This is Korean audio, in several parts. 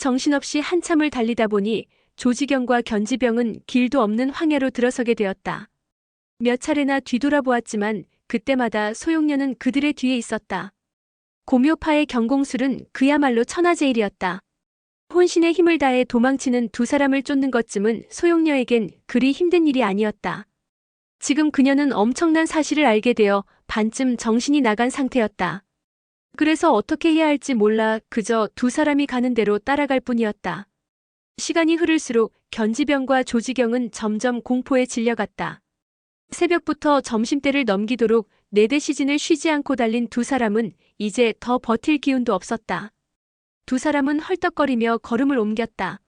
정신없이 한참을 달리다 보니 조지경과 견지병은 길도 없는 황야로 들어서게 되었다. 몇 차례나 뒤돌아보았지만 그때마다 소용녀는 그들의 뒤에 있었다. 고묘파의 경공술은 그야말로 천하제일이었다. 혼신의 힘을 다해 도망치는 두 사람을 쫓는 것쯤은 소용녀에겐 그리 힘든 일이 아니었다. 지금 그녀는 엄청난 사실을 알게 되어 반쯤 정신이 나간 상태였다. 그래서 어떻게 해야 할지 몰라 그저 두 사람이 가는 대로 따라갈 뿐이었다. 시간이 흐를수록 견지병과 조지경은 점점 공포에 질려갔다. 새벽부터 점심때를 넘기도록 네대 시진을 쉬지 않고 달린 두 사람은 이제 더 버틸 기운도 없었다. 두 사람은 헐떡거리며 걸음을 옮겼다.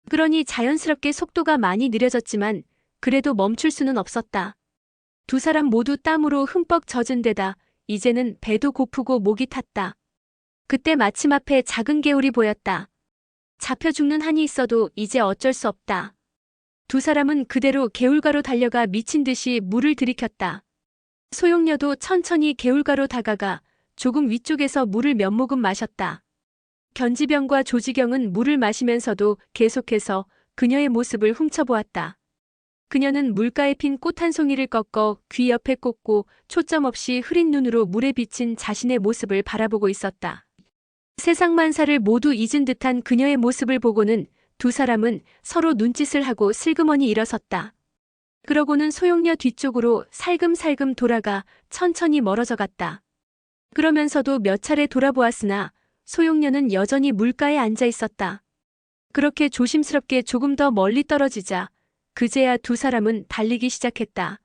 그러니 자연스럽게 속도가 많이 느려졌지만 그래도 멈출 수는 없었다. 두 사람 모두 땀으로 흠뻑 젖은 데다 이제는 배도 고프고 목이 탔다. 그때 마침 앞에 작은 개울이 보였다. 잡혀 죽는 한이 있어도 이제 어쩔 수 없다. 두 사람은 그대로 개울가로 달려가 미친 듯이 물을 들이켰다. 소용녀도 천천히 개울가로 다가가 조금 위쪽에서 물을 몇 모금 마셨다. 견지병과 조지경은 물을 마시면서도 계속해서 그녀의 모습을 훔쳐보았다. 그녀는 물가에 핀 꽃 한 송이를 꺾어 귀 옆에 꽂고 초점 없이 흐린 눈으로 물에 비친 자신의 모습을 바라보고 있었다. 세상 만사를 모두 잊은 듯한 그녀의 모습을 보고는 두 사람은 서로 눈짓을 하고 슬그머니 일어섰다. 그러고는 소용녀 뒤쪽으로 살금살금 돌아가 천천히 멀어져 갔다. 그러면서도 몇 차례 돌아보았으나 소용녀는 여전히 물가에 앉아 있었다. 그렇게 조심스럽게 조금 더 멀리 떨어지자 그제야 두 사람은 달리기 시작했다.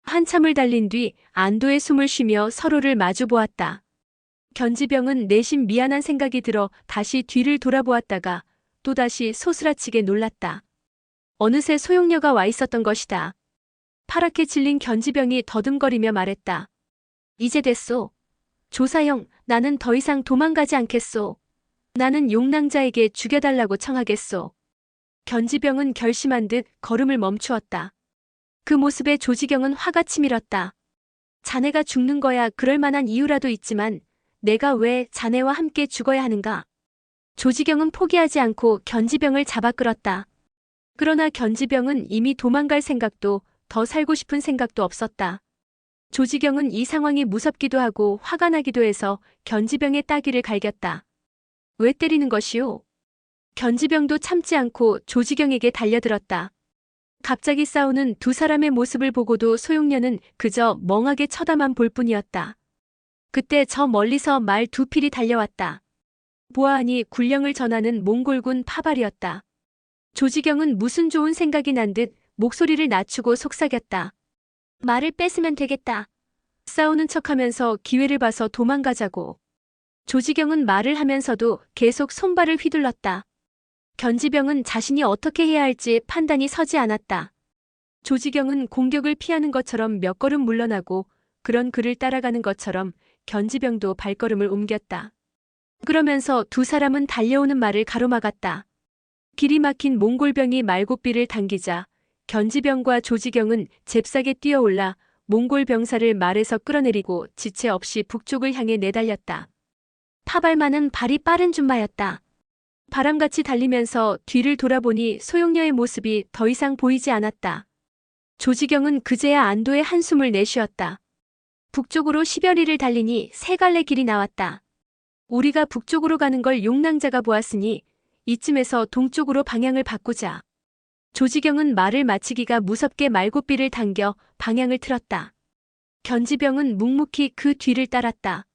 한참을 달린 뒤 안도의 숨을 쉬며 서로를 마주 보았다. 견지병은 내심 미안한 생각이 들어 다시 뒤를 돌아보았다가 또다시 소스라치게 놀랐다. 어느새 소용녀가 와 있었던 것이다. 파랗게 질린 견지병이 더듬거리며 말했다. 이제 됐소. 조사형, 나는 더 이상 도망가지 않겠소. 나는 용랑자에게 죽여달라고 청하겠소. 견지병은 결심한 듯 걸음을 멈추었다. 그 모습에 조지경은 화가 치밀었다. 자네가 죽는 거야 그럴 만한 이유라도 있지만 내가 왜 자네와 함께 죽어야 하는가? 조지경은 포기하지 않고 견지병을 잡아 끌었다. 그러나 견지병은 이미 도망갈 생각도 더 살고 싶은 생각도 없었다. 조지경은 이 상황이 무섭기도 하고 화가 나기도 해서 견지병의 따귀를 갈겼다. 왜 때리는 것이오? 견지병도 참지 않고 조지경에게 달려들었다. 갑자기 싸우는 두 사람의 모습을 보고도 소용녀는 그저 멍하게 쳐다만 볼 뿐이었다. 그때 저 멀리서 말 두 필이 달려왔다. 보아하니 군령을 전하는 몽골군 파발이었다. 조지경은 무슨 좋은 생각이 난 듯 목소리를 낮추고 속삭였다. 말을 뺏으면 되겠다. 싸우는 척하면서 기회를 봐서 도망가자고. 조지경은 말을 하면서도 계속 손발을 휘둘렀다. 견지병은 자신이 어떻게 해야 할지 판단이 서지 않았다. 조지경은 공격을 피하는 것처럼 몇 걸음 물러나고 그런 그를 따라가는 것처럼 견지병도 발걸음을 옮겼다. 그러면서 두 사람은 달려오는 말을 가로막았다. 길이 막힌 몽골병이 말고삐를 당기자 견지병과 조지경은 잽싸게 뛰어올라 몽골 병사를 말에서 끌어내리고 지체 없이 북쪽을 향해 내달렸다. 파발만은 발이 빠른 준마였다. 바람같이 달리면서 뒤를 돌아보니 소용녀의 모습이 더 이상 보이지 않았다. 조지경은 그제야 안도의 한숨을 내쉬었다. 북쪽으로 10여리를 달리니 세 갈래 길이 나왔다. 우리가 북쪽으로 가는 걸 용랑자가 보았으니 이쯤에서 동쪽으로 방향을 바꾸자. 조지경은 말을 마치기가 무섭게 말고삐를 당겨 방향을 틀었다. 견지병은 묵묵히 그 뒤를 따랐다.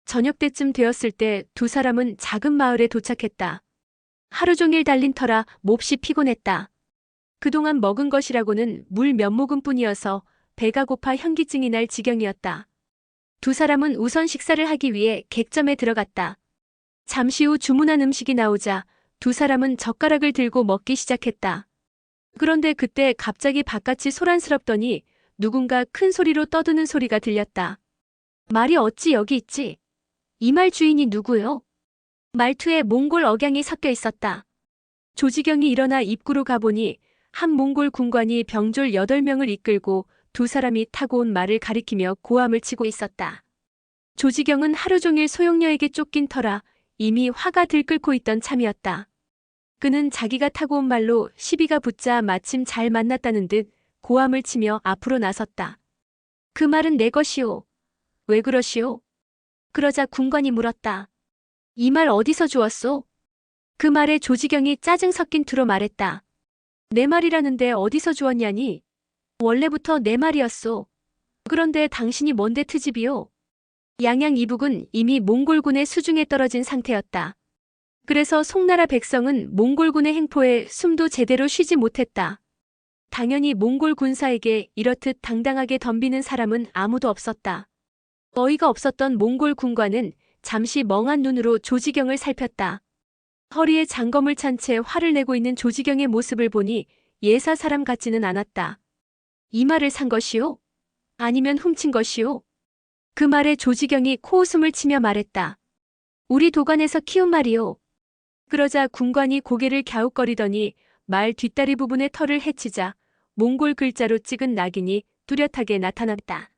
저녁 때쯤 되었을 때 두 사람은 작은 마을에 도착했다. 하루 종일 달린 터라 몹시 피곤했다. 그동안 먹은 것이라고는 물 몇 모금뿐이어서 배가 고파 현기증이 날 지경이었다. 두 사람은 우선 식사를 하기 위해 객점에 들어갔다. 잠시 후 주문한 음식이 나오자 두 사람은 젓가락을 들고 먹기 시작했다. 그런데 그때 갑자기 바깥이 소란스럽더니 누군가 큰 소리로 떠드는 소리가 들렸다. 말이 어찌 여기 있지? 이 말 주인이 누구요? 말투에 몽골 억양이 섞여 있었다. 조지경이 일어나 입구로 가보니 한 몽골 군관이 병졸 8명을 이끌고 두 사람이 타고 온 말을 가리키며 고함을 치고 있었다. 조지경은 하루 종일 소용녀에게 쫓긴 터라 이미 화가 들끓고 있던 참이었다. 그는 자기가 타고 온 말로 시비가 붙자 마침 잘 만났다는 듯 고함을 치며 앞으로 나섰다. 그 말은 내 것이오. 왜 그러시오? 그러자 군관이 물었다. 이 말 어디서 주웠소? 그 말에 조지경이 짜증 섞인 투로 말했다. 내 말이라는데 어디서 주웠냐니? 원래부터 내 말이었소. 그런데 당신이 뭔데 트집이오? 양양 이북은 이미 몽골군의 수중에 떨어진 상태였다. 그래서 송나라 백성은 몽골군의 행포에 숨도 제대로 쉬지 못했다. 당연히 몽골 군사에게 이렇듯 당당하게 덤비는 사람은 아무도 없었다. 어이가 없었던 몽골 군관은 잠시 멍한 눈으로 조지경을 살폈다. 허리에 장검을 찬 채 화를 내고 있는 조지경의 모습을 보니 예사 사람 같지는 않았다. 이 말을 산 것이오? 아니면 훔친 것이오? 그 말에 조지경이 코웃음을 치며 말했다. 우리 도관에서 키운 말이오. 그러자 군관이 고개를 갸웃거리더니 말 뒷다리 부분의 털을 헤치자 몽골 글자로 찍은 낙인이 뚜렷하게 나타났다.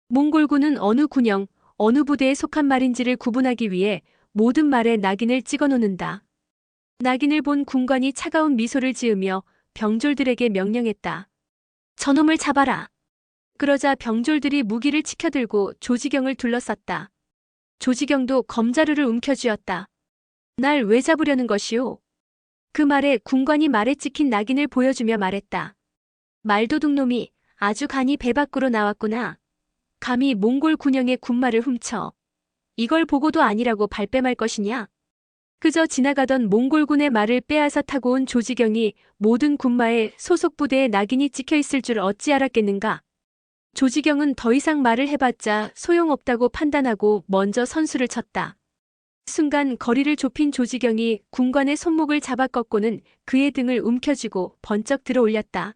몽골군은 어느 군영, 어느 부대에 속한 말인지를 구분하기 위해 모든 말에 낙인을 찍어 놓는다. 낙인을 본 군관이 차가운 미소를 지으며 병졸들에게 명령했다. 저놈을 잡아라. 그러자 병졸들이 무기를 치켜들고 조지경을 둘러쌌다. 조지경도 검자루를 움켜쥐었다. 날 왜 잡으려는 것이오? 그 말에 군관이 말에 찍힌 낙인을 보여주며 말했다. 말도둑놈이 아주 간이 배 밖으로 나왔구나. 감히 몽골 군영의 군말을 훔쳐. 이걸 보고도 아니라고 발뺌할 것이냐? 그저 지나가던 몽골군의 말을 빼앗아 타고 온 조지경이 모든 군마에 소속 부대에 낙인이 찍혀 있을 줄 어찌 알았겠는가? 조지경은 더 이상 말을 해봤자 소용없다고 판단하고 먼저 선수를 쳤다. 순간 거리를 좁힌 조지경이 군관의 손목을 잡아 꺾고는 그의 등을 움켜쥐고 번쩍 들어 올렸다.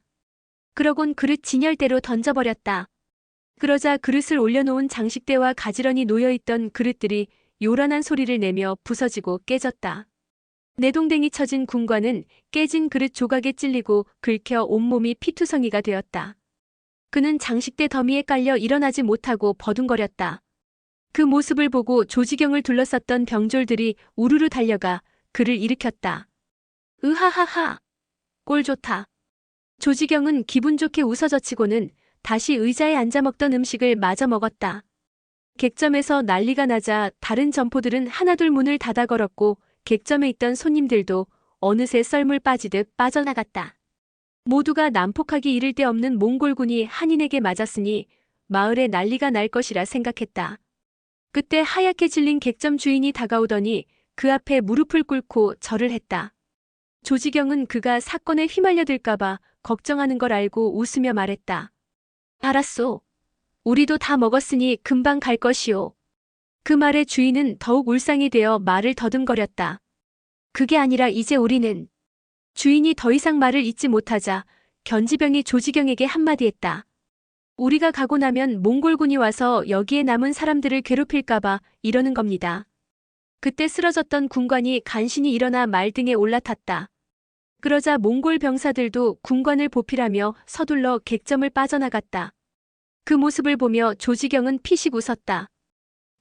그러곤 그릇 진열대로 던져버렸다. 그러자 그릇을 올려놓은 장식대와 가지런히 놓여있던 그릇들이 요란한 소리를 내며 부서지고 깨졌다. 내동댕이 쳐진 군관은 깨진 그릇 조각에 찔리고 긁혀 온몸이 피투성이가 되었다. 그는 장식대 더미에 깔려 일어나지 못하고 버둥거렸다. 그 모습을 보고 조지경을 둘러쌌던 병졸들이 우르르 달려가 그를 일으켰다. 으하하하. 꼴 좋다. 조지경은 기분 좋게 웃어젖히고는 다시 의자에 앉아 먹던 음식을 마저 먹었다. 객점에서 난리가 나자 다른 점포들은 하나둘 문을 닫아 걸었고 객점에 있던 손님들도 어느새 썰물 빠지듯 빠져나갔다. 모두가 난폭하기 이를 데 없는 몽골군이 한인에게 맞았으니 마을에 난리가 날 것이라 생각했다. 그때 하얗게 질린 객점 주인이 다가오더니 그 앞에 무릎을 꿇고 절을 했다. 조지경은 그가 사건에 휘말려들까봐 걱정하는 걸 알고 웃으며 말했다. 알았소. 우리도 다 먹었으니 금방 갈 것이오. 그 말에 주인은 더욱 울상이 되어 말을 더듬거렸다. 그게 아니라 이제 우리는. 주인이 더 이상 말을 잇지 못하자 견지병이 조지경에게 한마디 했다. 우리가 가고 나면 몽골군이 와서 여기에 남은 사람들을 괴롭힐까봐 이러는 겁니다. 그때 쓰러졌던 군관이 간신히 일어나 말등에 올라탔다. 그러자 몽골 병사들도 군관을 보필하며 서둘러 객점을 빠져나갔다. 그 모습을 보며 조지경은 피식 웃었다.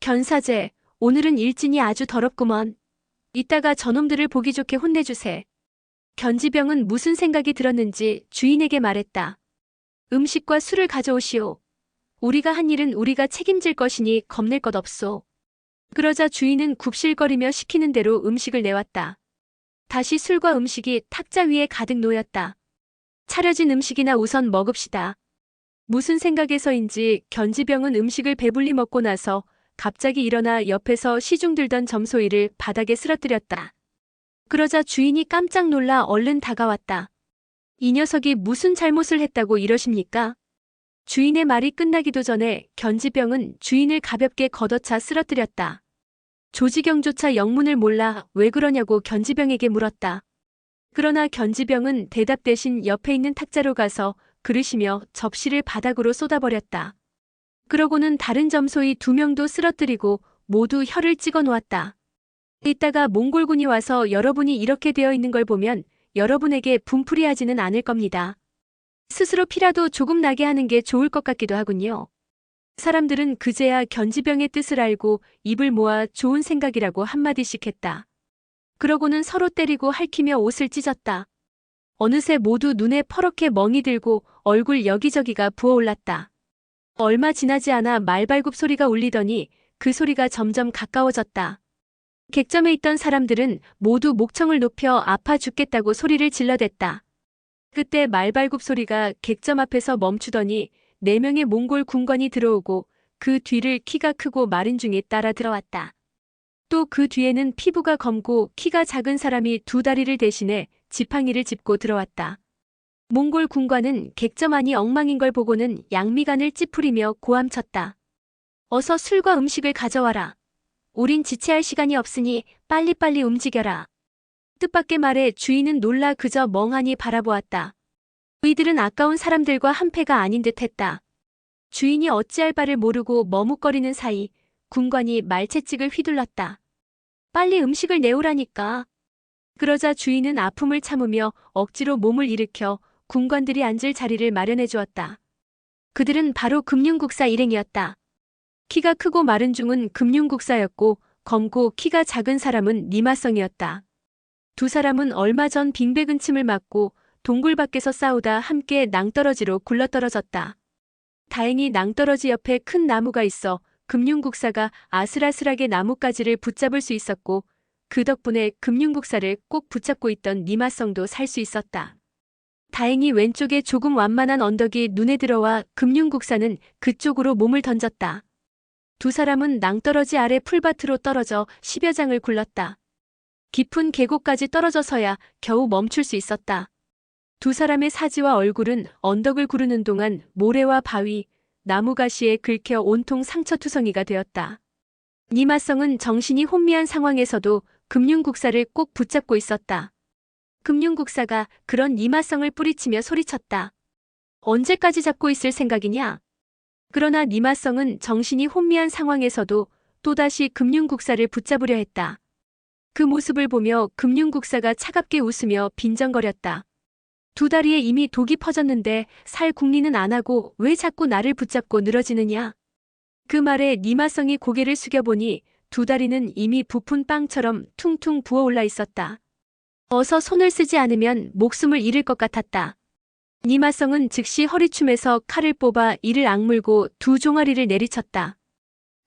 견사제, 오늘은 일진이 아주 더럽구먼. 이따가 저놈들을 보기 좋게 혼내주세. 견지병은 무슨 생각이 들었는지 주인에게 말했다. 음식과 술을 가져오시오. 우리가 한 일은 우리가 책임질 것이니 겁낼 것 없소. 그러자 주인은 굽실거리며 시키는 대로 음식을 내왔다. 다시 술과 음식이 탁자 위에 가득 놓였다. 차려진 음식이나 우선 먹읍시다. 무슨 생각에서인지 견지병은 음식을 배불리 먹고 나서 갑자기 일어나 옆에서 시중 들던 점소이를 바닥에 쓰러뜨렸다. 그러자 주인이 깜짝 놀라 얼른 다가왔다. 이 녀석이 무슨 잘못을 했다고 이러십니까? 주인의 말이 끝나기도 전에 견지병은 주인을 가볍게 걷어차 쓰러뜨렸다. 조지경조차 영문을 몰라 왜 그러냐고 견지병에게 물었다. 그러나 견지병은 대답 대신 옆에 있는 탁자로 가서 그릇이며 접시를 바닥으로 쏟아버렸다. 그러고는 다른 점소이 2명도 쓰러뜨리고 모두 혀를 찍어 놓았다. 이따가 몽골군이 와서 여러분이 이렇게 되어 있는 걸 보면 여러분에게 분풀이하지는 않을 겁니다. 스스로 피라도 조금 나게 하는 게 좋을 것 같기도 하군요. 사람들은 그제야 견지병의 뜻을 알고 입을 모아 좋은 생각이라고 한마디씩 했다. 그러고는 서로 때리고 핥히며 옷을 찢었다. 어느새 모두 눈에 퍼렇게 멍이 들고 얼굴 여기저기가 부어올랐다. 얼마 지나지 않아 말발굽 소리가 울리더니 그 소리가 점점 가까워졌다. 객점에 있던 사람들은 모두 목청을 높여 아파 죽겠다고 소리를 질러댔다. 그때 말발굽 소리가 객점 앞에서 멈추더니 4명의 몽골 군관이 들어오고 그 뒤를 키가 크고 마른 중이 따라 들어왔다. 또 그 뒤에는 피부가 검고 키가 작은 사람이 2다리를 대신해 지팡이를 짚고 들어왔다. 몽골 군관은 객점 안이 엉망인 걸 보고는 양미간을 찌푸리며 고함쳤다. 어서 술과 음식을 가져와라. 우린 지체할 시간이 없으니 빨리빨리 움직여라. 뜻밖의 말에 주인은 놀라 그저 멍하니 바라보았다. 이들은 아까운 사람들과 한패가 아닌 듯했다. 주인이 어찌할 바를 모르고 머뭇거리는 사이 군관이 말채찍을 휘둘렀다. 빨리 음식을 내오라니까. 그러자 주인은 아픔을 참으며 억지로 몸을 일으켜 군관들이 앉을 자리를 마련해 주었다. 그들은 바로 금융국사 일행이었다. 키가 크고 마른 중은 금융국사였고 검고 키가 작은 사람은 니마성이었다. 2사람은 얼마 전 빙배근침을 맞고 동굴 밖에서 싸우다 함께 낭떠러지로 굴러떨어졌다. 다행히 낭떠러지 옆에 큰 나무가 있어 금융국사가 아슬아슬하게 나뭇가지를 붙잡을 수 있었고 그 덕분에 금융국사를 꼭 붙잡고 있던 니마성도 살 수 있었다. 다행히 왼쪽에 조금 완만한 언덕이 눈에 들어와 금융국사는 그쪽으로 몸을 던졌다. 2사람은 낭떠러지 아래 풀밭으로 떨어져 10여 장을 굴렀다. 깊은 계곡까지 떨어져서야 겨우 멈출 수 있었다. 2사람의 사지와 얼굴은 언덕을 구르는 동안 모래와 바위, 나무가시에 긁혀 온통 상처투성이가 되었다. 니마성은 정신이 혼미한 상황에서도 금융국사를 꼭 붙잡고 있었다. 금융국사가 그런 니마성을 뿌리치며 소리쳤다. 언제까지 잡고 있을 생각이냐? 그러나 니마성은 정신이 혼미한 상황에서도 또다시 금융국사를 붙잡으려 했다. 그 모습을 보며 금융국사가 차갑게 웃으며 빈정거렸다. 2다리에 이미 독이 퍼졌는데 살 궁리는 안 하고 왜 자꾸 나를 붙잡고 늘어지느냐? 그 말에 니마성이 고개를 숙여보니 2다리는 이미 부푼 빵처럼 퉁퉁 부어올라 있었다. 어서 손을 쓰지 않으면 목숨을 잃을 것 같았다. 니마성은 즉시 허리춤에서 칼을 뽑아 이를 악물고 2종아리를 내리쳤다.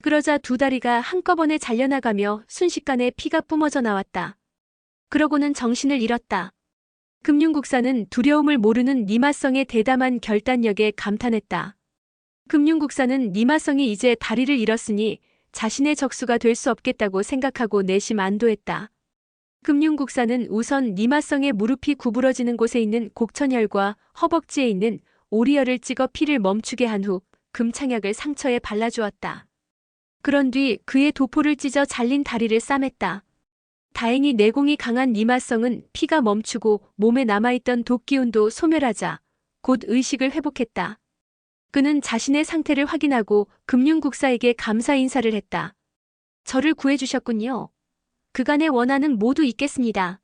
그러자 2다리가 한꺼번에 잘려나가며 순식간에 피가 뿜어져 나왔다. 그러고는 정신을 잃었다. 금융국사는 두려움을 모르는 니마성의 대담한 결단력에 감탄했다. 금융국사는 니마성이 이제 다리를 잃었으니 자신의 적수가 될 수 없겠다고 생각하고 내심 안도했다. 금융국사는 우선 니마성의 무릎이 구부러지는 곳에 있는 곡천혈과 허벅지에 있는 오리혈을 찍어 피를 멈추게 한 후 금창약을 상처에 발라주었다. 그런 뒤 그의 도포를 찢어 잘린 다리를 싸맸다. 다행히 내공이 강한 니마성은 피가 멈추고 몸에 남아있던 독기운도 소멸하자 곧 의식을 회복했다. 그는 자신의 상태를 확인하고 금융국사에게 감사 인사를 했다. 저를 구해주셨군요. 그간의 원한은 모두 잊겠습니다.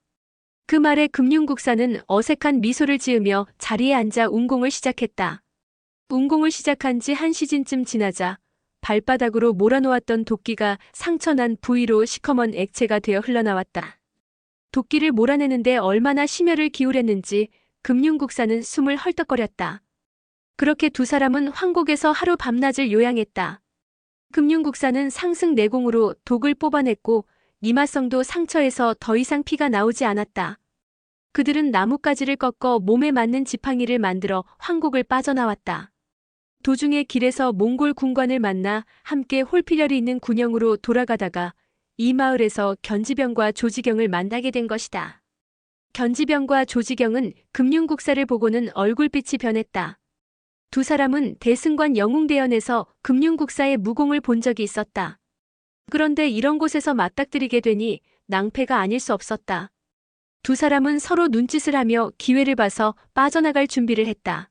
그 말에 금융국사는 어색한 미소를 지으며 자리에 앉아 운공을 시작했다. 운공을 시작한 지 1시즌쯤 지나자 발바닥으로 몰아놓았던 도끼가 상처난 부위로 시커먼 액체가 되어 흘러나왔다. 도끼를 몰아내는데 얼마나 심혈을 기울였는지 금융국사는 숨을 헐떡거렸다. 그렇게 2사람은 황곡에서 하루 밤낮을 요양했다. 금융국사는 상승 내공으로 독을 뽑아냈고 니마성도 상처에서 더 이상 피가 나오지 않았다. 그들은 나뭇가지를 꺾어 몸에 맞는 지팡이를 만들어 황곡을 빠져나왔다. 도중에 길에서 몽골 군관을 만나 함께 홀피렬이 있는 군영으로 돌아가다가 이 마을에서 견지병과 조지경을 만나게 된 것이다. 견지병과 조지경은 금융국사를 보고는 얼굴빛이 변했다. 2사람은 대승관 영웅대연에서 금융국사의 무공을 본 적이 있었다. 그런데 이런 곳에서 맞닥뜨리게 되니 낭패가 아닐 수 없었다. 2사람은 서로 눈짓을 하며 기회를 봐서 빠져나갈 준비를 했다.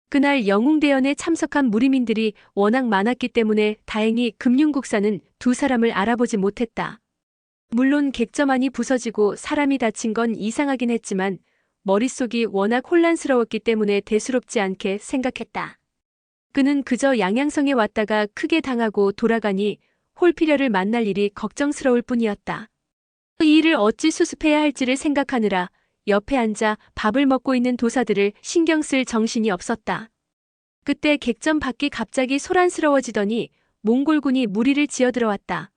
그날 영웅대연에 참석한 무리민들이 워낙 많았기 때문에 다행히 금융국사는 2사람을 알아보지 못했다. 물론 객점안이 부서지고 사람이 다친 건 이상하긴 했지만 머릿속이 워낙 혼란스러웠기 때문에 대수롭지 않게 생각했다. 그는 그저 양양성에 왔다가 크게 당하고 돌아가니 홀피려를 만날 일이 걱정스러울 뿐이었다. 이 일을 어찌 수습해야 할지를 생각하느라 옆에 앉아 밥을 먹고 있는 도사들을 신경 쓸 정신이 없었다. 그때 객전 밖이 갑자기 소란스러워지더니 몽골군이 무리를 지어들어왔다.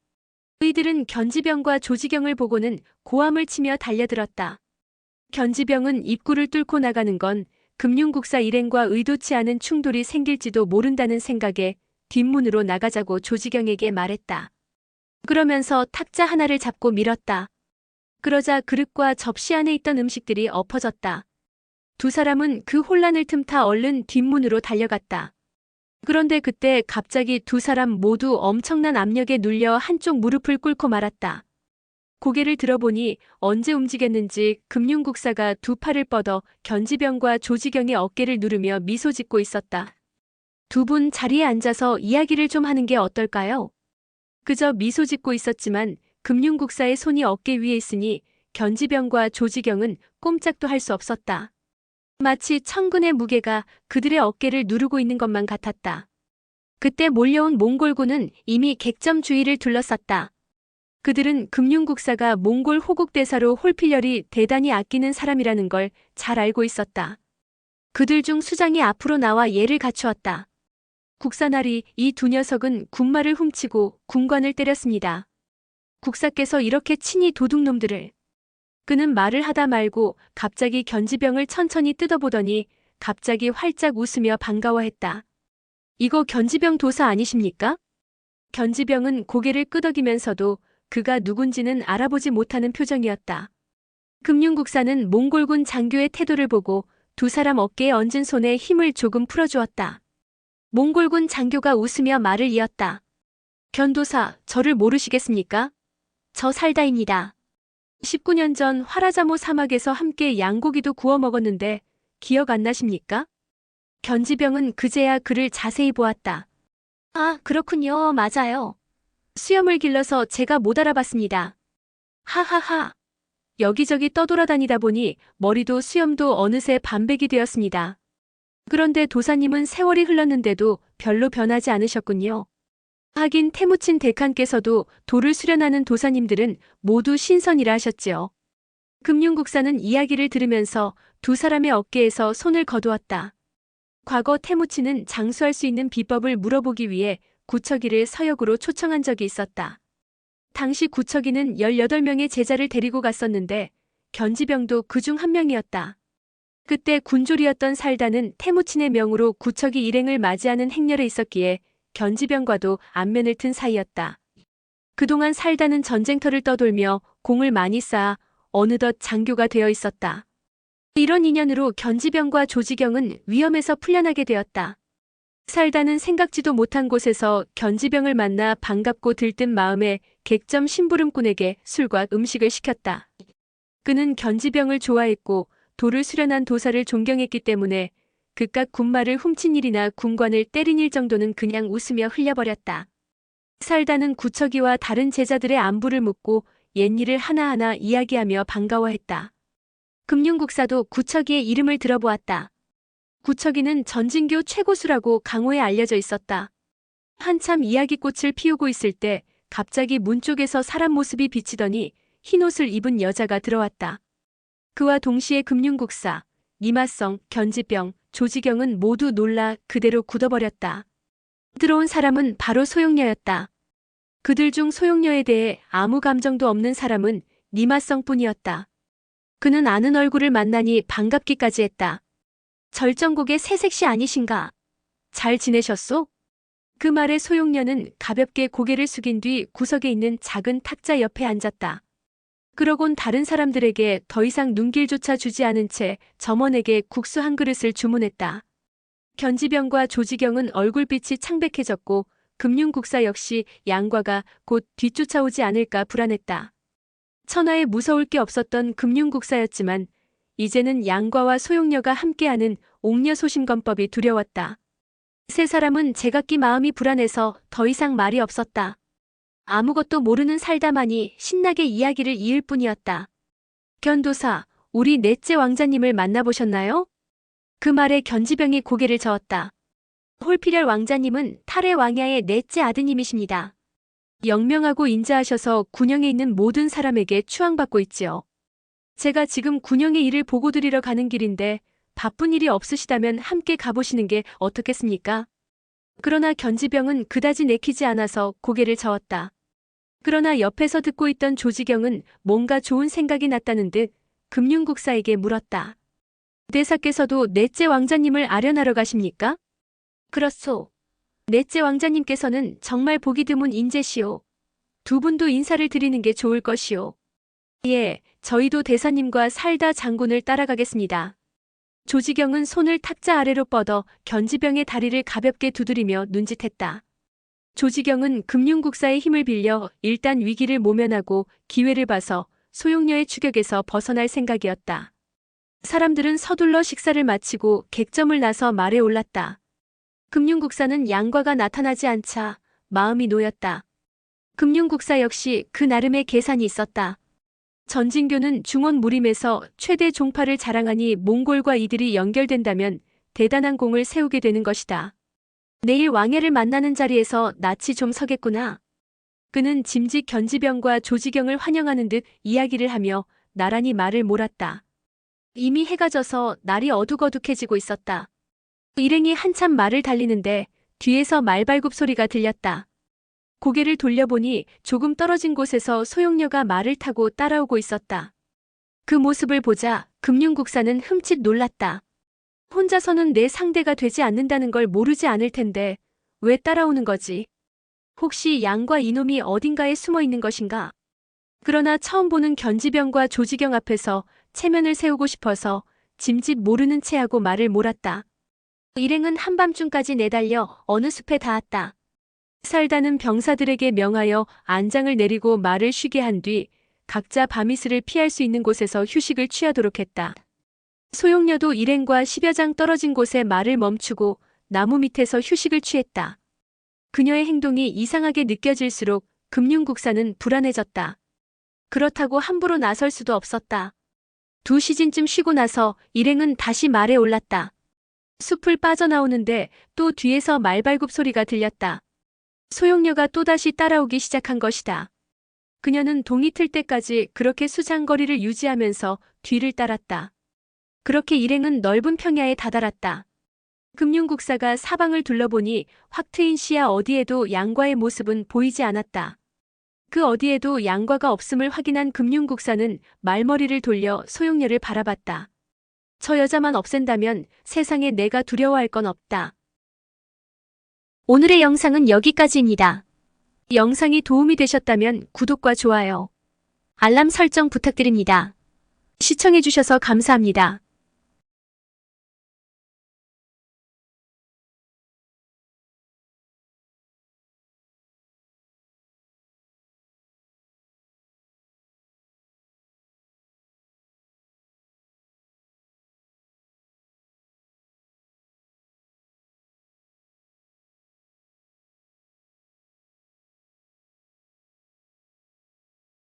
의들은 견지병과 조지경을 보고는 고함을 치며 달려들었다. 견지병은 입구를 뚫고 나가는 건 금융국사 일행과 의도치 않은 충돌이 생길지도 모른다는 생각에 뒷문으로 나가자고 조지경에게 말했다. 그러면서 탁자 하나를 잡고 밀었다. 그러자 그릇과 접시 안에 있던 음식들이 엎어졌다. 두 사람은 그 혼란을 틈타 얼른 뒷문으로 달려갔다. 그런데 그때 갑자기 두 사람 모두 엄청난 압력에 눌려 한쪽 무릎을 꿇고 말았다. 고개를 들어보니 언제 움직였는지 금융국사가 두 팔을 뻗어 견지병과 조지경의 어깨를 누르며 미소 짓고 있었다. 두 분 자리에 앉아서 이야기를 좀 하는 게 어떨까요? 그저 미소 짓고 있었지만 금융국사의 손이 어깨 위에 있으니 견지병과 조지경은 꼼짝도 할 수 없었다. 마치 천근의 무게가 그들의 어깨를 누르고 있는 것만 같았다. 그때 몰려온 몽골군은 이미 객점 주위를 둘러쌌다. 그들은 금융국사가 몽골 호국대사로 홀필열이 대단히 아끼는 사람이라는 걸 잘 알고 있었다. 그들 중 수장이 앞으로 나와 예를 갖추었다. 국사나리 이 두 녀석은 군마를 훔치고 군관을 때렸습니다. 국사께서 이렇게 친히 도둑놈들을. 그는 말을 하다 말고 갑자기 견지병을 천천히 뜯어보더니 갑자기 활짝 웃으며 반가워했다. 이거 견지병 도사 아니십니까? 견지병은 고개를 끄덕이면서도 그가 누군지는 알아보지 못하는 표정이었다. 금융국사는 몽골군 장교의 태도를 보고 두 사람 어깨에 얹은 손에 힘을 조금 풀어주었다. 몽골군 장교가 웃으며 말을 이었다. 견도사, 저를 모르시겠습니까? 저 살다입니다. 19년 전 화라자모 사막에서 함께 양고기도 구워 먹었는데 기억 안 나십니까? 견지병은 그제야 그를 자세히 보았다. 아, 그렇군요. 맞아요. 수염을 길러서 제가 못 알아봤습니다. 하하하. 여기저기 떠돌아다니다 보니 머리도 수염도 어느새 반백이 되었습니다. 그런데 도사님은 세월이 흘렀는데도 별로 변하지 않으셨군요. 하긴 태무친 대칸께서도 돌을 수련하는 도사님들은 모두 신선이라 하셨지요. 금융국사는 이야기를 들으면서 두 사람의 어깨에서 손을 거두었다. 과거 태무치는 장수할 수 있는 비법을 물어보기 위해 구척이를 서역으로 초청한 적이 있었다. 당시 구척이는 18명의 제자를 데리고 갔었는데 견지병도 그중 한 명이었다. 그때 군졸이었던 살다는 태무친의 명으로 구척이 일행을 맞이하는 행렬에 있었기에 견지병과도 안면을 튼 사이였다. 그동안 살다는 전쟁터를 떠돌며 공을 많이 쌓아 어느덧 장교가 되어 있었다. 이런 인연으로 견지병과 조지경은 위험에서 풀려나게 되었다. 살다는 생각지도 못한 곳에서 견지병을 만나 반갑고 들뜬 마음에 객점 심부름꾼에게 술과 음식을 시켰다. 그는 견지병을 좋아했고 돌을 수련한 도사를 존경했기 때문에 그깟 군마를 훔친 일이나 군관을 때린 일 정도는 그냥 웃으며 흘려버렸다. 살다는 구척이와 다른 제자들의 안부를 묻고 옛일을 하나하나 이야기하며 반가워했다. 금융국사도 구척이의 이름을 들어보았다. 구척이는 전진교 최고수라고 강호에 알려져 있었다. 한참 이야기꽃을 피우고 있을 때 갑자기 문 쪽에서 사람 모습이 비치더니 흰옷을 입은 여자가 들어왔다. 그와 동시에 금융국사, 니마성, 견지병, 조지경은 모두 놀라 그대로 굳어버렸다. 들어온 사람은 바로 소용녀였다. 그들 중 소용녀에 대해 아무 감정도 없는 사람은 니마성뿐이었다. 그는 아는 얼굴을 만나니 반갑기까지 했다. 절정곡의 새색시 아니신가? 잘 지내셨소? 그 말에 소용녀는 가볍게 고개를 숙인 뒤 구석에 있는 작은 탁자 옆에 앉았다. 그러곤 다른 사람들에게 더 이상 눈길조차 주지 않은 채 점원에게 국수 한 그릇을 주문했다. 견지병과 조지경은 얼굴빛이 창백해졌고 금융국사 역시 양과가 곧 뒤쫓아오지 않을까 불안했다. 천하에 무서울 게 없었던 금융국사였지만 이제는 양과와 소용녀가 함께하는 옥녀소심권법이 두려웠다. 세 사람은 제각기 마음이 불안해서 더 이상 말이 없었다. 아무것도 모르는 살다만이 신나게 이야기를 이을 뿐이었다. 견도사, 우리 넷째 왕자님을 만나보셨나요? 그 말에 견지병이 고개를 저었다. 홀피렬 왕자님은 탈의 왕야의 넷째 아드님이십니다. 영명하고 인자하셔서 군영에 있는 모든 사람에게 추앙받고 있지요. 제가 지금 군영의 일을 보고 드리러 가는 길인데 바쁜 일이 없으시다면 함께 가보시는 게 어떻겠습니까? 그러나 견지병은 그다지 내키지 않아서 고개를 저었다. 그러나 옆에서 듣고 있던 조지경은 뭔가 좋은 생각이 났다는 듯 금융국사에게 물었다. 대사께서도 넷째 왕자님을 아련하러 가십니까? 그렇소. 넷째 왕자님께서는 정말 보기 드문 인재시오. 두 분도 인사를 드리는 게 좋을 것이오. 예, 저희도 대사님과 살다 장군을 따라가겠습니다. 조지경은 손을 탁자 아래로 뻗어 견지병의 다리를 가볍게 두드리며 눈짓했다. 조지경은 금융국사의 힘을 빌려 일단 위기를 모면하고 기회를 봐서 소용녀의 추격에서 벗어날 생각이었다. 사람들은 서둘러 식사를 마치고 객점을 나서 말에 올랐다. 금융국사는 양과가 나타나지 않자 마음이 놓였다. 금융국사 역시 그 나름의 계산이 있었다. 전진교는 중원 무림에서 최대 종파를 자랑하니 몽골과 이들이 연결된다면 대단한 공을 세우게 되는 것이다. 내일 왕爺를 만나는 자리에서 낯이 좀 서겠구나. 그는 짐짓 견지병과 조지경을 환영하는 듯 이야기를 하며 나란히 말을 몰았다. 이미 해가 져서 날이 어둑어둑해지고 있었다. 일행이 한참 말을 달리는데 뒤에서 말발굽 소리가 들렸다. 고개를 돌려보니 조금 떨어진 곳에서 소용녀가 말을 타고 따라오고 있었다. 그 모습을 보자 금융국사는 흠칫 놀랐다. 혼자서는 내 상대가 되지 않는다는 걸 모르지 않을 텐데 왜 따라오는 거지? 혹시 양과 이놈이 어딘가에 숨어 있는 것인가? 그러나 처음 보는 견지병과 조지경 앞에서 체면을 세우고 싶어서 짐짓 모르는 체하고 말을 몰았다. 일행은 한밤중까지 내달려 어느 숲에 닿았다. 살다는 병사들에게 명하여 안장을 내리고 말을 쉬게 한 뒤 각자 밤이슬을 피할 수 있는 곳에서 휴식을 취하도록 했다. 소용녀도 일행과 10여 장 떨어진 곳에 말을 멈추고 나무 밑에서 휴식을 취했다. 그녀의 행동이 이상하게 느껴질수록 금융국사는 불안해졌다. 그렇다고 함부로 나설 수도 없었다. 2시즌쯤 쉬고 나서 일행은 다시 말에 올랐다. 숲을 빠져나오는데 또 뒤에서 말발굽 소리가 들렸다. 소용녀가 또다시 따라오기 시작한 것이다. 그녀는 동이 틀 때까지 그렇게 수장거리를 유지하면서 뒤를 따랐다. 그렇게 일행은 넓은 평야에 다다랐다. 금융국사가 사방을 둘러보니 확 트인 시야 어디에도 양과의 모습은 보이지 않았다. 그 어디에도 양과가 없음을 확인한 금융국사는 말머리를 돌려 소용녀를 바라봤다. 저 여자만 없앤다면 세상에 내가 두려워할 건 없다. 오늘의 영상은 여기까지입니다. 영상이 도움이 되셨다면 구독과 좋아요, 알람 설정 부탁드립니다. 시청해주셔서 감사합니다.